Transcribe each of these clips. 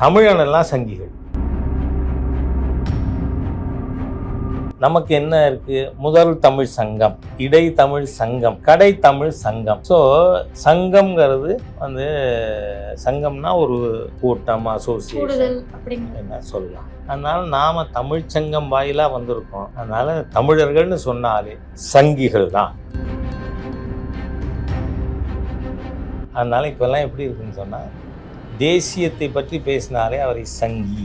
தமிழனெல்லாம் சங்கிகள். நமக்கு என்ன இருக்கு? முதல் தமிழ் சங்கம், இடை தமிழ் சங்கம், கடை தமிழ் சங்கம். ஸோ சங்கம்ங்கிறது வந்து சங்கம்னா ஒரு கூட்டம், அசோசியேஷன் என்ன சொல்லலாம். அதனால நாம தமிழ்ச்சங்கம் வாயிலா வந்திருக்கோம். அதனால தமிழர்கள்னு சொன்னாலே சங்கிகள் தான். அதனால இப்பெல்லாம் எப்படி இருக்குன்னு சொன்னா, தேசியத்தை பற்றி பேசினாலே அவரை சங்கி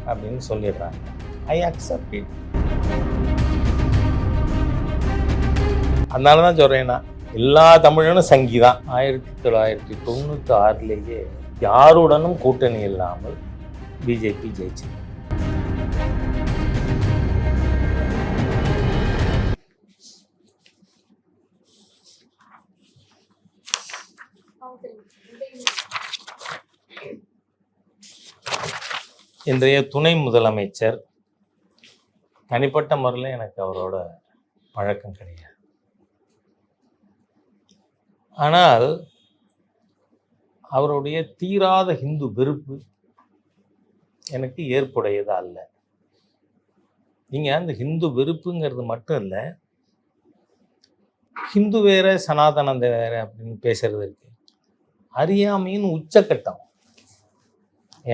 அப்படின்னு சொல்லிடுறாங்க. I accept it. அதனால தான் சொல்கிறேன்னா எல்லா தமிழனும் சங்கி தான். 1996 யாருடனும் கூட்டணி இல்லாமல் பிஜேபி ஜெயிச்சு. இன்றைய துணை முதலமைச்சர் தனிப்பட்ட முறையில் எனக்கு அவரோட பழக்கம் கிடையாது. ஆனால் அவருடைய தீராத ஹிந்து வெறுப்பு எனக்கு ஏற்புடையதா அல்ல. நீங்கள் அந்த ஹிந்து வெறுப்புங்கிறது மட்டும் இல்லை, ஹிந்து வேற சனாதனம் வேற அப்படின்னு பேசுறது இருக்கு. அறியாமையின் உச்சக்கட்டம்.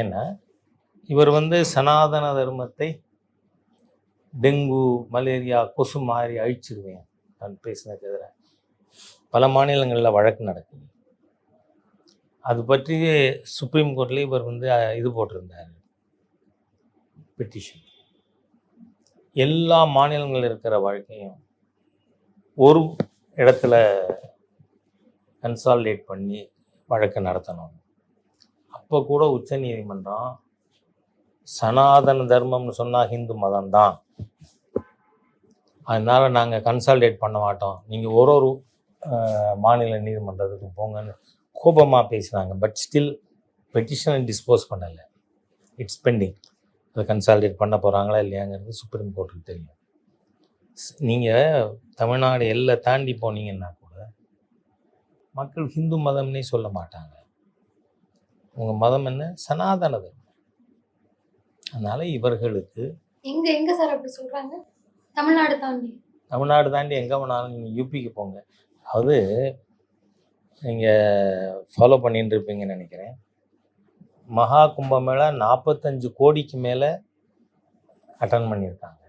ஏன்னா இவர் வந்து சனாதன தர்மத்தை டெங்கு, மலேரியா, கொசு மாதிரி அழிச்சிடுவேன் நான் பேசினதுக்கு எதிராக பல மாநிலங்களில் வழக்கு நடக்குது. அது பற்றி சுப்ரீம் கோர்ட்லேயே இவர் வந்து இது போட்டிருந்தார், பெட்டிஷன். எல்லா மாநிலங்களில் இருக்கிற வழக்கையும் ஒரு இடத்துல கன்சாலிடேட் பண்ணி வழக்கு நடத்தணும். அப்போ கூட உச்சநீதிமன்றம் சனாதன தர்மம்னு சொன்னால் ஹிந்து மதம் தான், அதனால் நாங்கள் கன்சாலிடேட் பண்ண மாட்டோம், நீங்கள் ஒரு மாநில நீதிமன்றத்துக்கு போங்கன்னு கோபமாக பேசுகிறாங்க. பட் ஸ்டில் பெட்டிஷனை டிஸ்போஸ் பண்ணலை, இட்ஸ் பெண்டிங். அதை கன்சாலிடேட் பண்ண போகிறாங்களா இல்லையாங்கிறது சுப்ரீம் கோர்ட்டுக்கு தெரியும். நீங்கள் தமிழ்நாடு எல்லை தாண்டி போனீங்கன்னா கூட மக்கள் ஹிந்து மதம்னே சொல்ல மாட்டாங்க. உங்கள் மதம் என்ன? சனாதன தர்மம். அதனால் இவர்களுக்கு எங்க சார் அப்படி சொல்கிறாங்க? தமிழ்நாடு தாண்டி எங்கே வேணாலும் நீங்கள் யூபிக்கு போங்க. அதாவது நீங்கள் ஃபாலோ பண்ணிட்டு இருப்பீங்கன்னு நினைக்கிறேன். மகா கும்பமேளா 45 கோடிக்கு மேலே அட்டன் பண்ணியிருக்காங்க.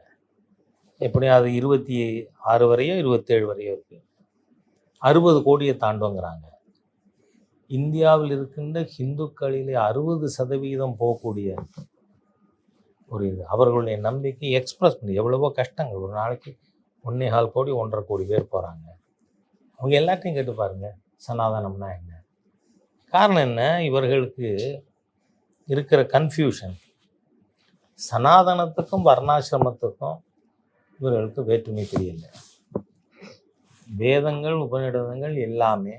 எப்படியும் அது 26 வரையோ 27 வரையோ இருக்குது. 60 கோடியை தாண்டுங்கிறாங்க. இந்தியாவில் இருக்கின்ற ஹிந்துக்களிலே 60% போகக்கூடிய ஒரு இது. அவர்களுடைய நம்பிக்கை எக்ஸ்பிரஸ் பண்ணி எவ்வளவோ கஷ்டங்கள். ஒரு நாளைக்கு 1.25 கோடி 1.5 கோடி பேர் போகிறாங்க. அவங்க எல்லாத்தையும் கேட்டு பாருங்க, சனாதனம்னா என்ன? காரணம் என்ன? இவர்களுக்கு இருக்கிற கன்ஃபியூஷன். சனாதனத்துக்கும் வர்ணாசிரமத்துக்கும் இவர்களுக்கு வேற்றுமை தெரியல. வேதங்கள், உபநிடதங்கள் எல்லாமே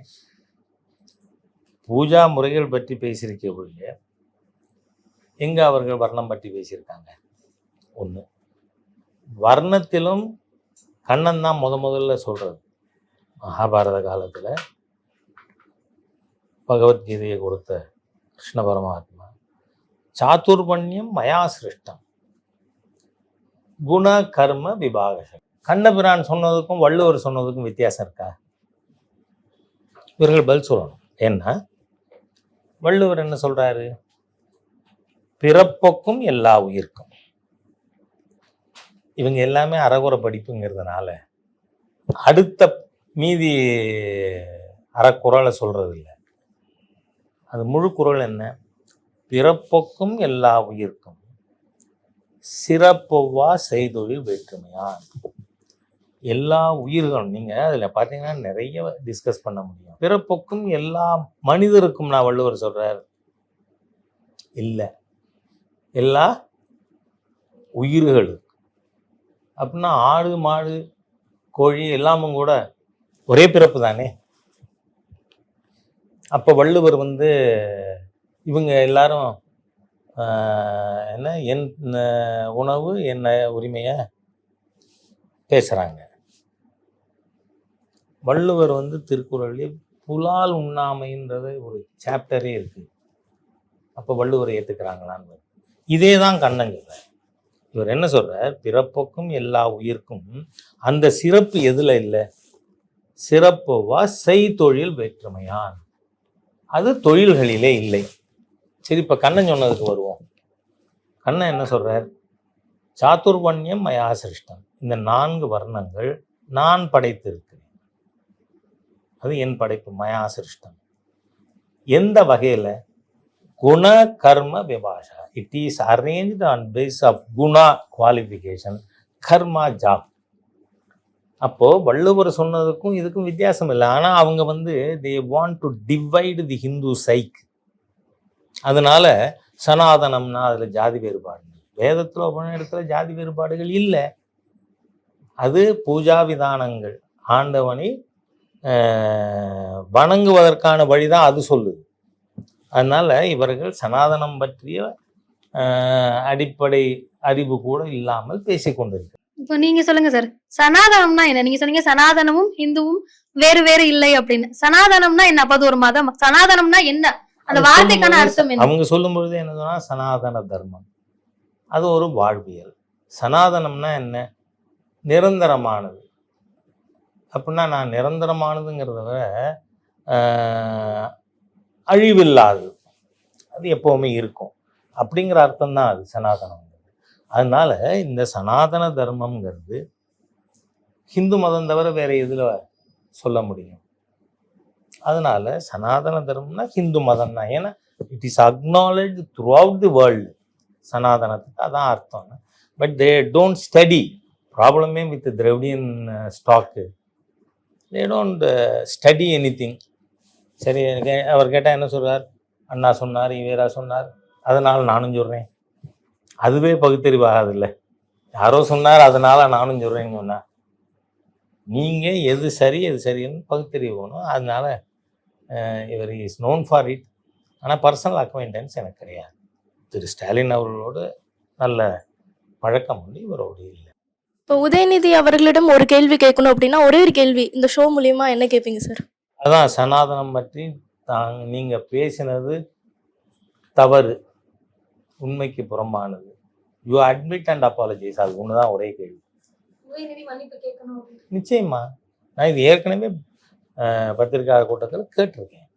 பூஜா முறைகள் பற்றி பேசியிருக்க ஒழிய எங்கே அவர்கள் வர்ணம் பற்றி பேசியிருக்காங்க? ஒன்று. வர்ணத்திலும் கண்ணன் தான் முதல்ல சொல்கிறது. மகாபாரத காலத்தில் பகவத்கீதையை கொடுத்த கிருஷ்ண பரமாத்மா, சாதுர்பண்யம் மயா சிருஷ்டம் குண கர்ம விபாகசம். கண்ணபிரான் சொன்னதுக்கும் வள்ளுவர் சொன்னதுக்கும் வித்தியாசம் இருக்கா? இவர்கள் பதில் சொல்லணும். ஏன்னா வள்ளுவர் என்ன சொல்றாரு? பிறப்புக்கும் எல்லா உயிர்க்கும். இவங்க எல்லாமே அறகுறை படிப்புங்கிறதுனால அடுத்த மீதி அறக்குறளை சொல்றது இல்லை. அது முழு குறள் என்ன? பிறப்புக்கும் எல்லா உயிர்க்கும் சிறப்பொவ்வா செய்தொழில் வேற்றுமையான். எல்லா உயிர்களும், நீங்கள் அதில் பார்த்தீங்கன்னா நிறைய டிஸ்கஸ் பண்ண முடியும். பிறப்புக்கும் எல்லா மனிதருக்கும் நான் வள்ளுவர் சொல்றார் இல்லை, எல்லா உயிர்களுக்கும். அப்படின்னா ஆடு, மாடு, கோழி எல்லாமும் கூட ஒரே பிறப்பு தானே. அப்போ வள்ளுவர் வந்து இவங்க எல்லாரும் என்ன என் உணவு என்ன உரிமையை பேசுகிறாங்க. வள்ளுவர் வந்து திருக்குறளில் புலால் உண்ணாமைன்றது ஒரு சாப்டரே இருக்குது. அப்போ வள்ளுவரை ஏற்றுக்கிறாங்களான்னு. இதே தான் கண்ணன் சொல்றார். இவர் என்ன சொல்றார், பிறப்புக்கும் எல்லா உயிர்க்கும் அந்த சிறப்பு எதுல இல்லை, சிறப்புவா செய்தொழில் வேற்றுமையான், அது தொழில்களிலே இல்லை. சரி, இப்போ கண்ணன் சொன்னதுக்கு வருவோம். கண்ணன் என்ன சொல்றார், சாதுர்வண்யம் மயா சிருஷ்டம், இந்த 4 வர்ணங்கள் நான் படைத்திருக்கிறேன், அது என் படைப்பு, மயா சிருஷ்டம். எந்த வகையில, குண கர்ம விபாஷா, it is arranged on base of guna qualification, karma job. அப்போ வள்ளுவர் சொன்னதுக்கும் இதுக்கும் வித்தியாசம் இல்லை. ஆனா அவங்க they want to divide the Hindu psyche. அதனால சனாதனம்னா அதுல ஜாதி வேறுபாடு, வேதத்துல உபநிடத்துல ஜாதி வேறுபாடுகள் இல்லை. அது பூஜா விதானங்கள், ஆண்டவனை வணங்குவதற்கான வழிதான் அது சொல்லுது. அதனால இவர்கள் சனாதனம் பற்றிய அடிப்படை அறிவு கூட இல்லாமல் பேசிக்கொண்டிருக்கிறார். இப்போ நீங்க சொல்லுங்க சார், சனாதனம்னா என்ன? நீங்க சொன்னீங்க சனாதனமும் ஹிந்துவும் வேறு வேறு இல்லை அப்படின்னு. சனாதனம்னா என்ன? அப்ப அது ஒரு மதம். சனாதனம்னா என்ன? அந்த வார்த்தைக்கான அர்த்தம் என்ன? அவங்க சொல்லும் பொழுது என்ன சொன்னா, சனாதன தர்மம், அது ஒரு வாழ்வியல். சனாதனம்னா என்ன? நிரந்தரமானது. அப்படின்னா நான் நிரந்தரமானதுங்கிறத விட அழிவில்லாது, அது எப்பவுமே இருக்கும் அப்படிங்கிற அர்த்தம் தான் அது சனாதனம். அதனால இந்த சனாதன தர்மம்ங்கிறது ஹிந்து மதம் தவிர வேற எதுல சொல்ல முடியும்? அதனால சனாதன தர்மம்னா ஹிந்து மதம் தான். ஏன்னா it is acknowledged through the world. சனாதனத்துக்கு அதான் அர்த்தம். But they don't study. ப்ராப்ளமே with Dravidian stock, they don't study anything. சரி, அவர் கேட்டால் என்ன சொல்றார், அண்ணா சொன்னார், இவேரா சொன்னார், அதனால் நானும் சொல்கிறேன். அதுவே பகுத்தறிவாகாதில்லை. யாரோ சொன்னார் அதனால நானும் சொல்கிறேன்னு சொன்னார். நீங்கள் எது சரி எது சரின்னு பகுத்தறிவு போகணும். அதனால இவர் இஸ் நோன் ஃபார் இட். ஆனால் பர்சனல் அக்வைண்டன்ஸ் எனக்கு கிடையாது. திரு ஸ்டாலின் அவர்களோடு நல்ல பழக்கம் உண்டு, இவரோடு இல்லை. இப்போ உதயநிதி அவர்களிடம் ஒரு கேள்வி கேட்கணும் அப்படின்னா ஒரே ஒரு கேள்வி இந்த ஷோ மூலியமா என்ன கேட்பீங்க சார்? அதான், சனாதனம் பற்றி நீங்கள் பேசினது தவறு, உண்மைக்கு புறம்பானது. You admit and apologise. அது ஒன்று தான் ஒரே கேள்வி. நிச்சயமா, நான் இது ஏற்கனவே பத்திரிகா கூட்டத்தில் கேட்டிருக்கேன்.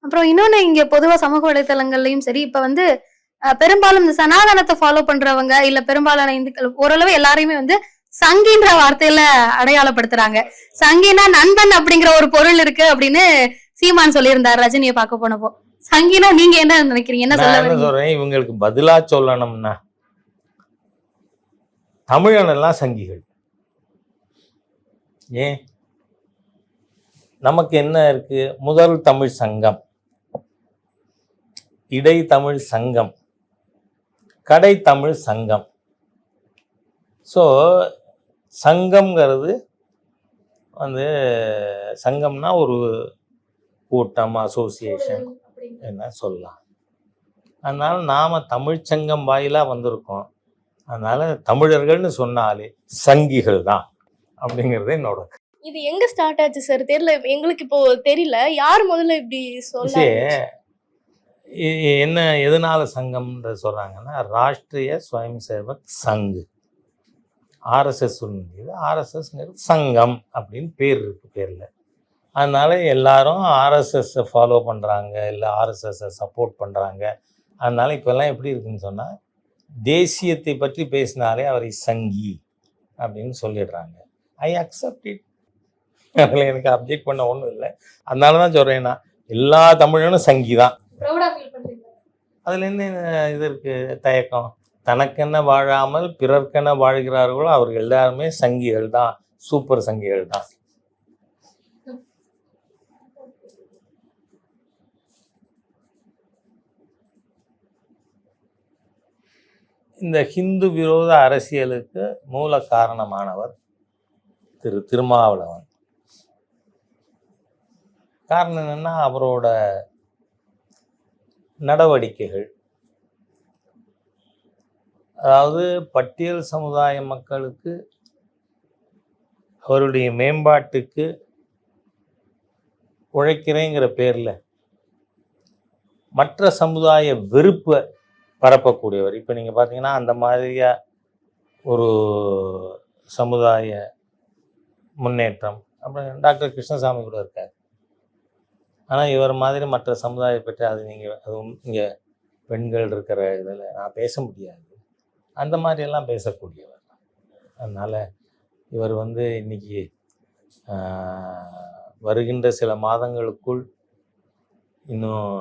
அப்புறம் இன்னொன்னு, இங்க பொதுவா சமூக வலைத்தளங்கள்லயும் சரி, இப்ப பெரும்பாலும் இந்த சனாதனத்தை ஃபாலோ பண்றவங்க இல்ல பெரும்பாலான இந்துக்கள் ஓரளவு எல்லாரையுமே சங்கின்ற வார்த்தையில அடையாளப்படுத்துறாங்க. சங்கினா நண்பன் அப்படிங்கிற ஒரு பொருள் இருக்கு அப்படின்னு சீமான் சொல்லியிருந்தார் ரஜினியை பார்க்க போனப்போ. சங்கினா நீங்க என்ன நினைக்கிறீங்க? என்ன சொல்றேன், இவங்களுக்கு பதிலா சொல்லணும்னா தமிழன் எல்லாம் சங்கிகள். ஏன், நமக்கு என்ன இருக்கு? முதல் தமிழ் சங்கம், இடை தமிழ் சங்கம், கடை தமிழ் சங்கம். ஸோ சங்கம்ங்கிறது சங்கம்னா ஒரு கூட்டம், அசோசியேஷன் என்ன சொல்லலாம். அதனால நாம தமிழ்ச்சங்கம் வாயிலாக வந்திருக்கோம். அதனால தமிழர்கள்னு சொன்னாலே சங்கிகள் தான் அப்படிங்கிறது என்னோட. இது எங்க ஸ்டார்ட் ஆச்சு சார்? தெரியல, எங்களுக்கு இப்போ தெரியல யார் முதல்ல இப்படி சொல்ல. என்ன எதனால சங்கம்ன்ற சொல்றாங்கன்னா, ராஷ்ட்ரிய ஸ்வயம் சேவக் சங், ஆர்எஸ்எஸ் சொல்லுது. ஆர்எஸ்எஸ்ங்கிறது சங்கம் அப்படின்னு பேர் இருக்கு பேர்ல. அதனால எல்லாரும் ஆர்எஸ்எஸ்ஸை ஃபாலோ பண்ணுறாங்க, இல்லை ஆர்எஸ்எஸ்ஸை சப்போர்ட் பண்ணுறாங்க. அதனால இப்போல்லாம் எப்படி இருக்குன்னு சொன்னால், தேசியத்தை பற்றி பேசினாலே அவரை சங்கி அப்படின்னு சொல்லிடுறாங்க. I accept it. அதில் எனக்கு அப்ஜெக்ட் பண்ண ஒன்றும் இல்லை. அதனால தான் சொல்கிறேன், நான் எல்லா தமிழனும் சங்கி தான். அதில் என்ன இது இருக்குது தயக்கம்? தனக்கென்ன வாழாமல் பிறர்க்கென்ன வாழ்கிறார்களோ அவர்கள் எல்லாருமே சங்கிகள் தான், சூப்பர் சங்கிகள் தான். இந்த ஹிந்து விரோத அரசியலுக்கு மூல காரணமானவர் திரு திருமாவளவன். காரணம் என்னன்னா, அவரோட நடவடிக்கைகள், அதாவது பட்டியல் சமுதாய மக்களுக்கு அவருடைய மேம்பாட்டுக்கு உழைக்கிறேங்கிற பேரில் மற்ற சமுதாய வெறுப்பை பரப்பக்கூடியவர். இப்போ நீங்கள் பார்த்தீங்கன்னா அந்த மாதிரியா ஒரு சமுதாய முன்னேற்றம் அப்புறம் டாக்டர் கிருஷ்ணசாமி கூட இருக்கார். ஆனால் இவர் மாதிரி மற்ற சமுதாயத்தை பற்றி அது நீங்கள் அதுவும் இங்கே பெண்கள் இருக்கிற இதில் நான் பேச முடியாது. அந்த மாதிரியெல்லாம் பேசக்கூடியவர். அதனால் இவர் வந்து இன்னைக்கு வருகின்ற சில மாதங்களுக்குள் இன்னும்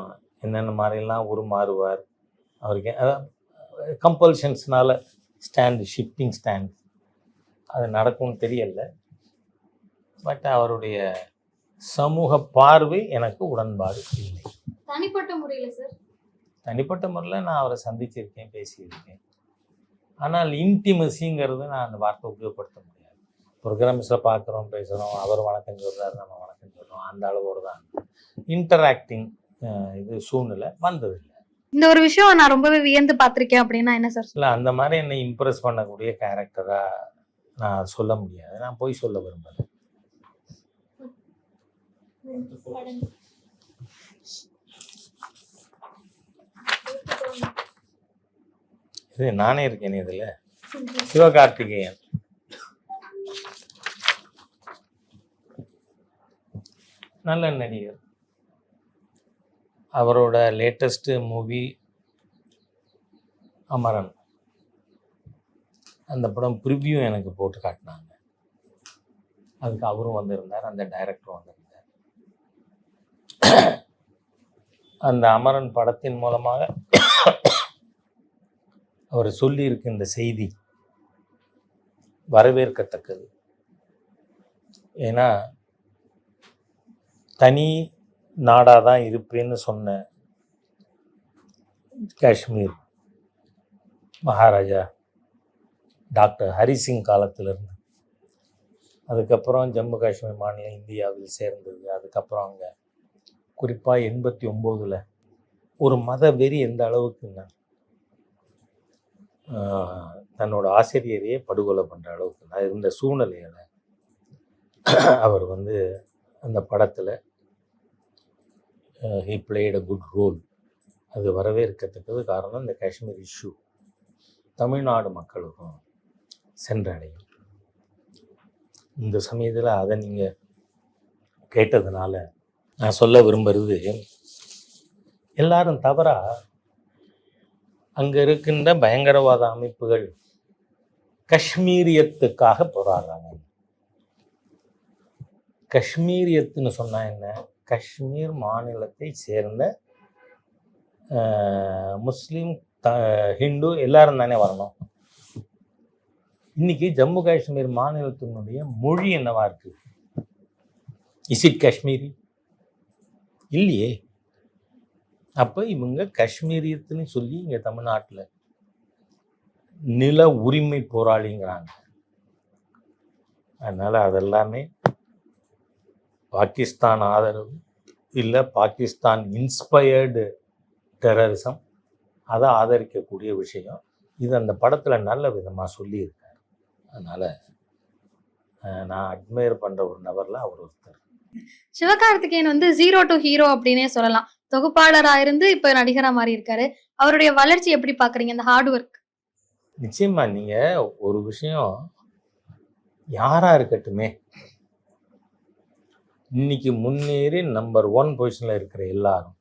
என்னென்ன மாதிரிலாம் உருமாறுவார். அவருக்கு கம்பல்ஷன்ஸ்னால ஷிஃப்டிங் ஸ்டாண்ட் அது நடக்கும்னு தெரியல. பட் அவருடைய சமூக பார்வை எனக்கு உடன்பாடு இல்லை. தனிப்பட்ட முறையில சார், தனிப்பட்ட முறையில் நான் அவரை சந்திச்சிருக்கேன், பேசியிருக்கேன். ஆனால் இன்டிமசிங்கிறது நான் அந்த வார்த்தை உபயோகப்படுத்த முடியாது. ப்ரோக்ராம்ஸில் பார்க்குறோம், பேசுகிறோம், அவர் வணக்கம் சொல்கிறாரு, நம்ம வணக்கம் சொல்கிறோம், அந்த அளவோடு தான் இன்டராக்டிங் இது சூழ்நிலை வந்ததில்லை. இந்த ஒரு விஷயம் நான் ரொம்பவே வியந்து பார்த்திருக்கேன் அப்படின்னா என்ன சார்? இல்லை, அந்த மாதிரி என்னை இம்ப்ரெஸ் பண்ணக்கூடிய கேரக்டராக நான் சொல்ல முடியாது. நான் போய் சொல்ல விரும்பலை. இது நானே இருக்கேன் இதில். சிவகார்த்திகேயன் நல்ல நடிகர். அவரோட லேட்டஸ்ட்டு மூவி அமரன், அந்த படம் ப்ரிவ்யூ எனக்கு போட்டு காட்டினாங்க. அதுக்கு அவரும் வந்திருந்தார், அந்த டைரக்டரும் வந்திருந்தார். அந்த அமரன் படத்தின் மூலமாக அவர் சொல்லியிருக்கின்ற செய்தி வரவேற்கத்தக்கது. ஏன்னா தனி நாடாக தான் இருப்பேன்னு சொன்ன காஷ்மீர் மகாராஜா டாக்டர் ஹரிசிங் காலத்திலிருந்து, அதுக்கப்புறம் ஜம்மு காஷ்மீர் மாநிலம் இந்தியாவில் சேர்ந்தது. அதுக்கப்புறம் அங்கே குறிப்பாக 89 ஒரு மத வெறி எந்த அளவுக்குன்னா தன்னோட ஆசிரியரையே படுகொலை பண்ணுற அளவுக்கு நான் இருந்த சூழ்நிலையில் அவர் வந்து அந்த படத்தில் he played a good role. அது வரவேற்கத்தக்கது. காரணம் இந்த காஷ்மீர் இஷ்யூ தமிழ்நாடு மக்களுக்கும் சென்றடையும். இந்த சமயத்தில் அதை நீங்கள் கேட்டதுனால நான் சொல்ல விரும்புகிறது, எல்லாரும் தவறாக அங்கே இருக்கின்ற பயங்கரவாத அமைப்புகள் காஷ்மீரியத்துக்காக போராடுறாங்க. காஷ்மீரியத்துன்னு சொன்னால் என்ன? காஷ்மீர் மாநிலத்தை சேர்ந்த முஸ்லீம், ஹிந்து எல்லாரும் தானே வரணும். இன்னைக்கு ஜம்மு காஷ்மீர் மாநிலத்தினுடைய மொழி என்னவா இருக்கு? Is it Kashmiri? இல்லையே. அப்போ இவங்க காஷ்மீரியத்துன்னு சொல்லி இங்கே தமிழ்நாட்டில் நில உரிமை போராளிங்கிறாங்க. அதனால் அதெல்லாமே பாகிஸ்தான் ஆதரவு இல்லை, பாகிஸ்தான் இன்ஸ்பயர்டு டெரரிசம், அதை ஆதரிக்கக்கூடிய விஷயம். இது அந்த படத்தில் நல்ல விதமாக சொல்லியிருக்கார். அதனால் நான் அட்மையர் பண்ணுற ஒரு நபரில் அவர் ஒருத்தர். சிவகார்த்திகேயன் வந்து 0 to ஹீரோ அப்படின்னே சொல்லலாம். தொகுப்பாளரா இருந்து இப்ப நடிகரா மாறி இருக்காரு. அவருடைய வளர்ச்சி எப்படி பாக்குறீங்க, இந்த ஹார்ட் ஒர்க்? நிச்சயமா நீங்கள் ஒரு விஷயம் யாரா இருக்கட்டுமே, இன்னைக்கு முன்னேறி நம்பர் 1 பொசிஷனில் இருக்கிற எல்லாரும்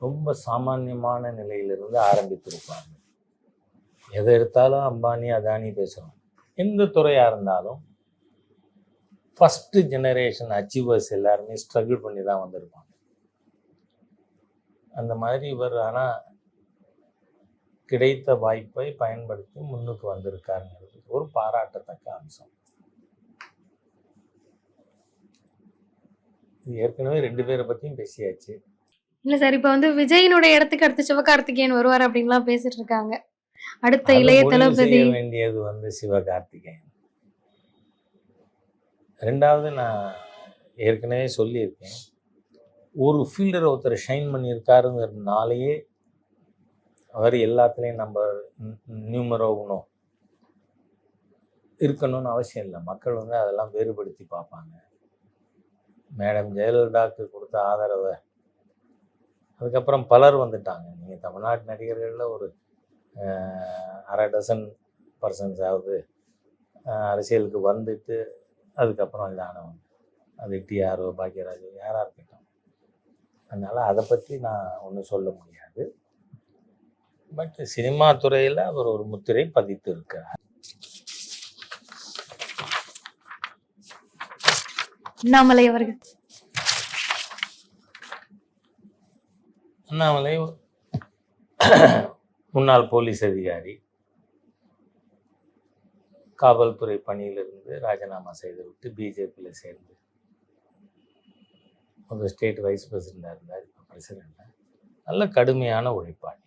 ரொம்ப சாமானியமான நிலையிலிருந்து ஆரம்பித்திருப்பாங்க. எதை எடுத்தாலும் அம்பானி அதானி பேசுகிறோம். எந்த துறையாக இருந்தாலும் ஃபஸ்ட்டு ஜெனரேஷன் அச்சீவர்ஸ் எல்லாருமே ஸ்ட்ரகிள் பண்ணி தான் வந்திருப்பாங்க. அந்த மாதிரி இவர் ஆனால் கிடைத்த வாய்ப்பை பயன்படுத்தி முன்னுக்கு வந்திருக்காருங்கிறது ஒரு பாராட்டத்தக்க அம்சம். இது ஏற்கனவே 2 பேரை பற்றியும் பேசியாச்சு. இல்ல சார், இப்ப வந்து விஜயனுடைய இடத்துக்கு அடுத்து சிவகார்த்திகேயன் வருவார் அப்படின்லாம் பேசிட்டு இருக்காங்க. அடுத்த இளைய தளபதி வேண்டியது வந்து சிவகார்த்திகேயன். 2வது நான் ஏற்கனவே சொல்லியிருக்கேன், ஒரு ஃபீல்டர் ஒருத்தர் ஷைன் பண்ணியிருக்காருங்கிறதுனாலேயே அவர் எல்லாத்துலேயும் நம்ம நியூமரோ ஒன்றோ இருக்கணும்னு அவசியம் இல்லை. மக்கள் வந்து அதெல்லாம் வேறுபடுத்தி பார்ப்பாங்க. மேடம் ஜெயலலிதாவுக்கு கொடுத்த ஆதரவை அதுக்கப்புறம் பலர் வந்துட்டாங்க. நீங்கள் தமிழ்நாட்டு நடிகர்களில் ஒரு அரை டசன் பர்சன்ஸாவது அரசியலுக்கு வந்துட்டு அதுக்கப்புறம் இதானவங்க. அது டிஆர்ஓ, பாக்யராஜ், யாராக இருக்கட்டும். அதனால் அதை பற்றி நான் ஒன்றும் சொல்ல முடியாது. பட் சினிமா துறையில் அவர் ஒரு முத்திரை பதித்து இருக்கிறார். அண்ணாமலை அவர்கள் அண்ணாமலை முன்னாள் போலீஸ் அதிகாரி, காவல்துறை பணியிலிருந்து ராஜினாமா செய்துவிட்டு பிஜேபியில் சேர்ந்து ஒரு ஸ்டேட் வைஸ் பிரசிடெண்டாக இருந்தார், இப்போ பிரசிடெண்டாக. நல்ல கடுமையான உழைப்பாளி.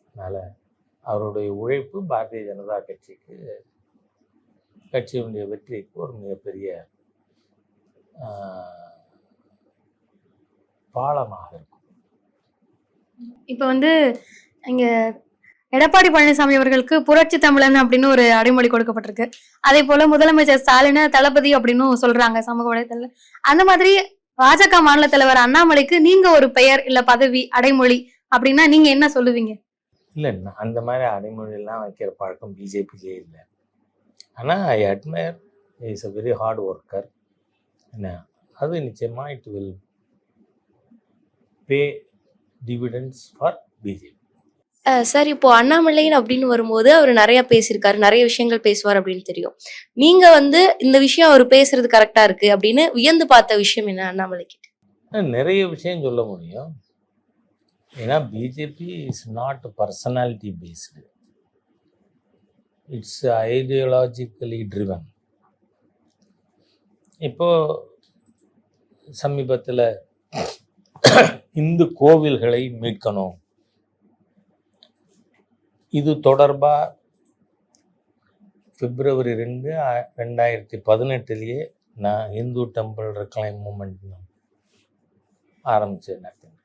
அதனால் அவருடைய உழைப்பு பாரதிய ஜனதா கட்சிக்கு, கட்சியினுடைய வெற்றிக்கு ஒரு மிகப்பெரிய பாலமாக இருக்கும். இப்ப வந்து இங்க எடப்பாடி பழனிசாமி அவர்களுக்கு புரட்சி தமிழன் அப்படின்னு ஒரு அடைமொழி கொடுக்கப்பட்டிருக்கு. அதே போல முதலமைச்சர் ஸ்டாலின தளபதி அப்படின்னு சொல்றாங்க சமூக வலைதளத்துல. அந்த மாதிரி பாஜக மாநில தலைவர் அண்ணாமலைக்கு நீங்க ஒரு பெயர் இல்ல பதவி அடைமொழி அப்படின்னா நீங்க என்ன சொல்லுவீங்க? இல்லை, அந்த மாதிரி அடைமொழியெல்லாம் வைக்கிற பழக்கம் பிஜேபிக்கே இல்லை. ஆனால் I admire, is a very hard worker. என்ன, அது நிச்சயமாக it will pay dividends for BJP. Sir, இப்போ அண்ணாமலைன்னு அப்படின்னு வரும்போது அவர் நிறைய பேசியிருக்காரு, நிறைய விஷயங்கள் பேசுவார் அப்படின்னு தெரியும். நீங்க வந்து இந்த விஷயம் அவர் பேசுறது கரெக்டா இருக்கு அப்படின்னு வியந்து பார்த்த விஷயம் என்ன அண்ணாமலை கிட்ட? நிறைய விஷயம் சொல்ல முடியும். ஏன்னா BJP is not personality based, it's ideologically driven. இப்போ சமீபத்தில் இந்து கோவில்களை மீட்கணும், இது தொடர்பாக February 2, 2018 நான் இந்து டெம்பிள் ரெக்ளைம் மூமெண்ட் ஆரம்பித்து நடத்தினேன்.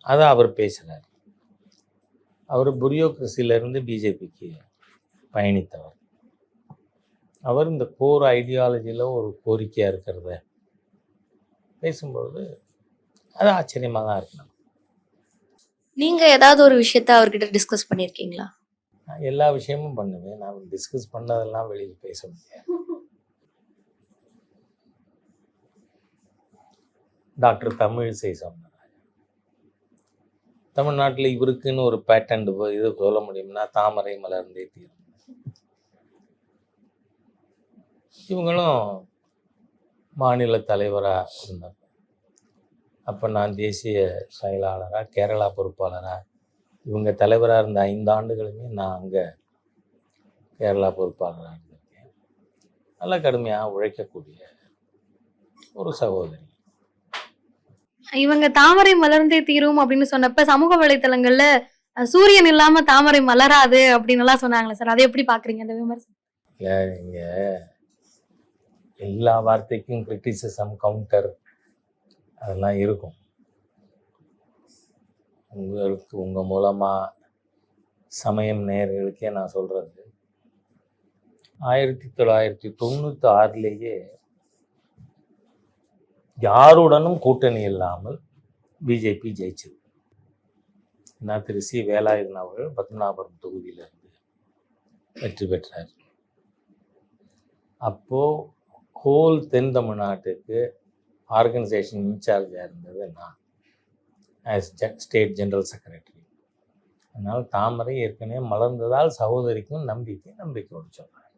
அதை அவர் பேசினார். அவர் புரியோக்ரஸியிலேருந்து பிஜேபிக்கு பயணித்தவர். அவர் இந்த கோர் ஐடியாலஜியில் ஒரு கோரிக்கையாக இருக்கிறத பேசும்பொழுது அது ஆச்சரியமாக தான் இருக்கணும். நீங்க ஏதாவது ஒரு விஷயத்த அவர்கிட்ட டிஸ்கஸ் பண்ணியிருக்கீங்களா? நான் எல்லா விஷயமும் பண்ணுவேன். நான் டிஸ்கஸ் பண்ணதெல்லாம் வெளியில் பேச முடியாது. டாக்டர் தமிழிசை சவுந்தரராஜன், தமிழ்நாட்டில் இவருக்குன்னு ஒரு பேட்டன்ட் இது சொல்ல முடியும்னா தாமரை மலர்ந்தே தீரும். இவங்களும் மாநில தலைவராக இருந்தாங்க. அப்போ நான் தேசிய செயலாளராக, கேரளா பொறுப்பாளராக, இவங்க தலைவராக இருந்த 5 ஆண்டுகளுமே நான் அங்கே கேரளா பொறுப்பாளராக இருந்திருக்கேன். நல்லா கடுமையாக உழைக்கக்கூடிய ஒரு சகோதரி. இவங்க தாமரை மலர்ந்தே தீரும் அப்படின்னு சொன்னப்ப சமூக வலைத்தளங்கள்ல சூரியன் இல்லாம தாமரை மலராது அப்படின்னு எல்லாம் சொன்னாங்களே சார், அதை எப்படி பாக்குறீங்க அந்த விமர்சனம்? இல்லை, இங்கே எல்லா வார்த்தைக்கும் கிரிட்டிசிசம், கவுண்டர் அதெல்லாம் இருக்கும். உங்களுக்கு உங்கள் மூலமாக சமயம் நேயர்களுக்கே நான் சொல்கிறது, 1996 யாருடனும் கூட்டணி இல்லாமல் பிஜேபி ஜெயிச்சது. நான் திரு சி வேலாயுதன் அவர்கள் பத்மநாபபுரம் தொகுதியிலிருந்து வெற்றி பெற்றார். அப்போது ஹோல் தென் தமிழ்நாட்டுக்கு ஆர்கனைசேஷன் இன்சார்ஜாக இருந்தது நான், ஆஸ் ஸ்டேட் ஜெனரல் செக்ரட்டரி. அதனால் தாமரை ஏற்கனவே மலர்ந்ததால் சகோதரிக்கும் நம்பிக்கையோடு சொல்கிறேன்.